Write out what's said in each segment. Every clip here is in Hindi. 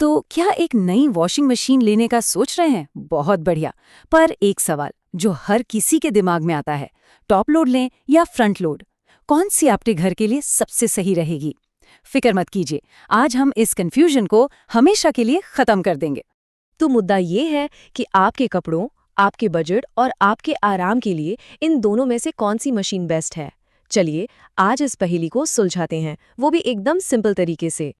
तो क्या एक नई वॉशिंग मशीन लेने का सोच रहे हैं? बहुत बढ़िया। पर एक सवाल जो हर किसी के दिमाग में आता है, टॉप लोड लें या फ्रंट लोड? कौन सी आपके घर के लिए सबसे सही रहेगी? फिक्र मत कीजिए, आज हम इस कंफ्यूजन को हमेशा के लिए खत्म कर देंगे। तो मुद्दा ये है कि आपके कपड़ों, आपके बजट और आपके आराम के लिए इन दोनों में से कौन सी मशीन बेस्ट है। चलिए आज इस पहेली को सुलझाते हैं, वो भी एकदम सिंपल तरीके से।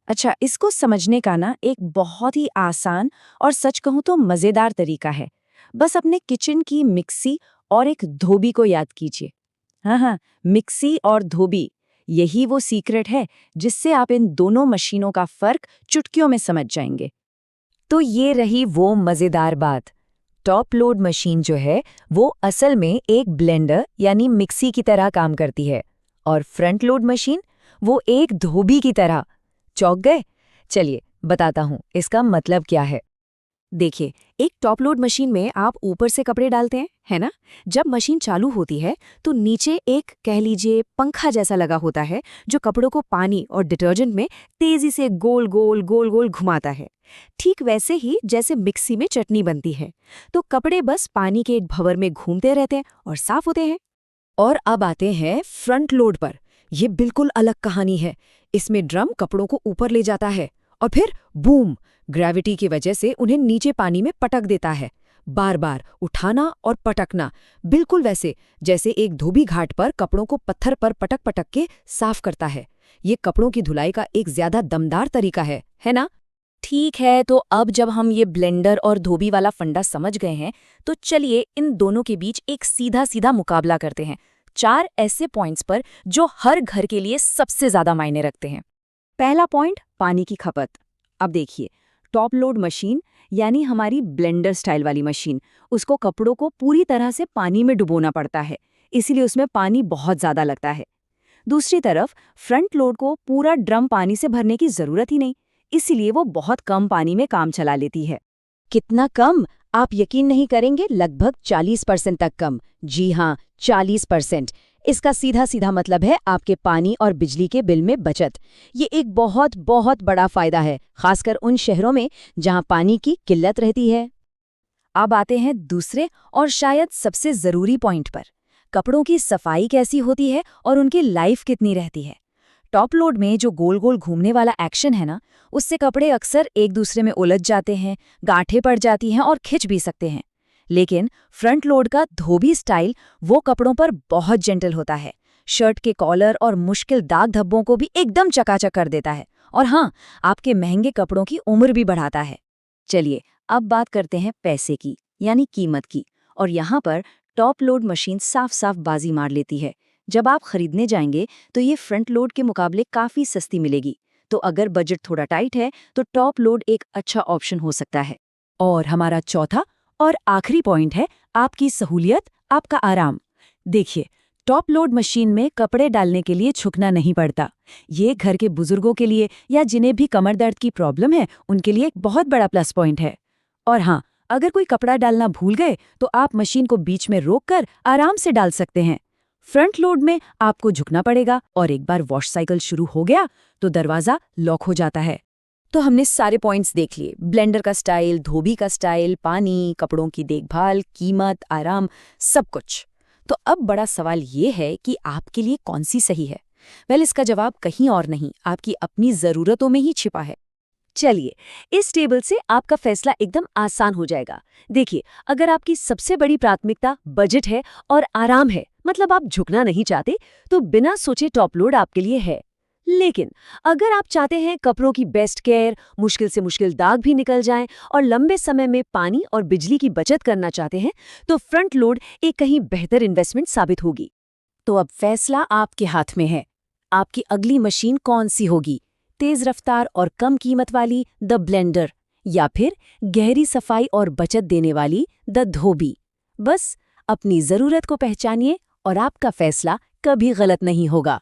अच्छा, इसको समझने का ना एक बहुत ही आसान और सच कहूँ तो मज़ेदार तरीका है। बस अपने किचन की मिक्सी और एक धोबी को याद कीजिए। हाँ, मिक्सी और धोबी, यही वो सीक्रेट है जिससे आप इन दोनों मशीनों का फर्क चुटकियों में समझ जाएंगे। तो ये रही वो मज़ेदार बात। टॉप लोड मशीन जो है वो असल में एक ब्लेंडर यानी मिक्सी की तरह काम करती है, और फ्रंट लोड मशीन वो एक धोबी की तरह। चौंक गए? चलिए बताता हूँ इसका मतलब क्या है। देखिए, एक टॉप लोड मशीन में आप ऊपर से कपड़े डालते हैं, है ना? जब मशीन चालू होती है तो नीचे एक कह लीजिए पंखा जैसा लगा होता है जो कपड़ों को पानी और डिटर्जेंट में तेजी से गोल गोल गोल गोल घुमाता है। ठीक वैसे ही जैसे मिक्सी में चटनी बनती है, तो कपड़े बस पानी के एक भंवर में घूमते रहते हैं और साफ होते हैं। और अब आते हैं फ्रंट लोड पर। ये बिल्कुल अलग कहानी है। इसमें ड्रम कपड़ों को ऊपर ले जाता है और फिर बूम, ग्रेविटी की वजह से उन्हें नीचे पानी में पटक देता है। बार बार उठाना और पटकना, बिल्कुल वैसे जैसे एक धोबी घाट पर कपड़ों को पत्थर पर पटक पटक के साफ करता है। ये कपड़ों की धुलाई का एक ज्यादा दमदार तरीका है ना? ठीक है, तो अब जब हम ये ब्लेंडर और धोबी वाला फंडा समझ गए हैं, तो चलिए इन दोनों के बीच एक सीधा सीधा मुकाबला करते हैं। 4 ऐसे पॉइंट्स पर जो हर घर के लिए सबसे ज्यादा मायने रखते हैं। पहला पॉइंट, पानी की खपत। अब देखिए, टॉप लोड मशीन यानी हमारी ब्लेंडर स्टाइल वाली मशीन, उसको कपड़ों को पूरी तरह से पानी में डुबोना पड़ता है, इसीलिए उसमें पानी बहुत ज़्यादा लगता है। दूसरी तरफ फ्रंट लोड को पूरा ड्रम पानी से भरने की ज़रूरत ही नहीं, इसीलिए वो बहुत कम पानी में काम चला लेती है। कितना कम? आप यकीन नहीं करेंगे, लगभग 40% तक कम। जी हाँ, 40%। इसका सीधा सीधा मतलब है आपके पानी और बिजली के बिल में बचत। ये एक बहुत बहुत बड़ा फायदा है, खासकर उन शहरों में जहां पानी की किल्लत रहती है। अब आते हैं दूसरे और शायद सबसे जरूरी पॉइंट पर। कपड़ों की सफाई कैसी होती है और उनकी लाइफ कितनी रहती है। टॉप लोड में जो गोल गोल घूमने वाला एक्शन है ना, उससे कपड़े अक्सर एक दूसरे में उलझ जाते हैं, गांठें पड़ जाती हैं और खिंच भी सकते हैं। लेकिन फ्रंट लोड का धोबी स्टाइल वो कपड़ों पर बहुत जेंटल होता है। शर्ट के कॉलर और मुश्किल दाग धब्बों को भी एकदम चकाचक कर देता है, और हाँ, आपके महंगे कपड़ों की उम्र भी बढ़ाता है। चलिए अब बात करते हैं पैसे की, यानी कीमत की। और यहाँ पर टॉप लोड मशीन साफ साफ बाजी मार लेती है। जब आप खरीदने जाएंगे तो ये फ्रंट लोड के मुकाबले काफ़ी सस्ती मिलेगी। तो अगर बजट थोड़ा टाइट है तो टॉप लोड एक अच्छा ऑप्शन हो सकता है। और हमारा चौथा और आखिरी पॉइंट है आपकी सहूलियत, आपका आराम। देखिए, टॉप लोड मशीन में कपड़े डालने के लिए झुकना नहीं पड़ता। ये घर के बुजुर्गों के लिए या जिन्हें भी कमर दर्द की प्रॉब्लम है, उनके लिए एक बहुत बड़ा प्लस पॉइंट है। और हाँ, अगर कोई कपड़ा डालना भूल गए तो आप मशीन को बीच में रोककर आराम से डाल सकते हैं। फ्रंट लोड में आपको झुकना पड़ेगा, और एक बार वॉश साइकिल शुरू हो गया तो दरवाजा लॉक हो जाता है। तो हमने सारे पॉइंट्स देख लिए, ब्लेंडर का स्टाइल, धोबी का स्टाइल, पानी, कपड़ों की देखभाल, कीमत, आराम, सब कुछ। तो अब बड़ा सवाल ये है कि आपके लिए कौन सी सही है। इसका जवाब कहीं और नहीं, आपकी अपनी ज़रूरतों में ही छिपा है। चलिए, इस टेबल से आपका फैसला एकदम आसान हो जाएगा। देखिए, अगर आपकी सबसे बड़ी प्राथमिकता बजट है और आराम है, मतलब आप झुकना नहीं चाहते, तो बिना सोचे टॉप लोड आपके लिए है। लेकिन अगर आप चाहते हैं कपड़ों की बेस्ट केयर, मुश्किल से मुश्किल दाग भी निकल जाएं और लंबे समय में पानी और बिजली की बचत करना चाहते हैं, तो फ्रंट लोड एक कहीं बेहतर इन्वेस्टमेंट साबित होगी। तो अब फैसला आपके हाथ में है। आपकी अगली मशीन कौन सी होगी? तेज रफ्तार और कम कीमत वाली द ब्लेंडर, या फिर गहरी सफाई और बचत देने वाली द धोबी? बस अपनी जरूरत को पहचानिए और आपका फैसला कभी गलत नहीं होगा।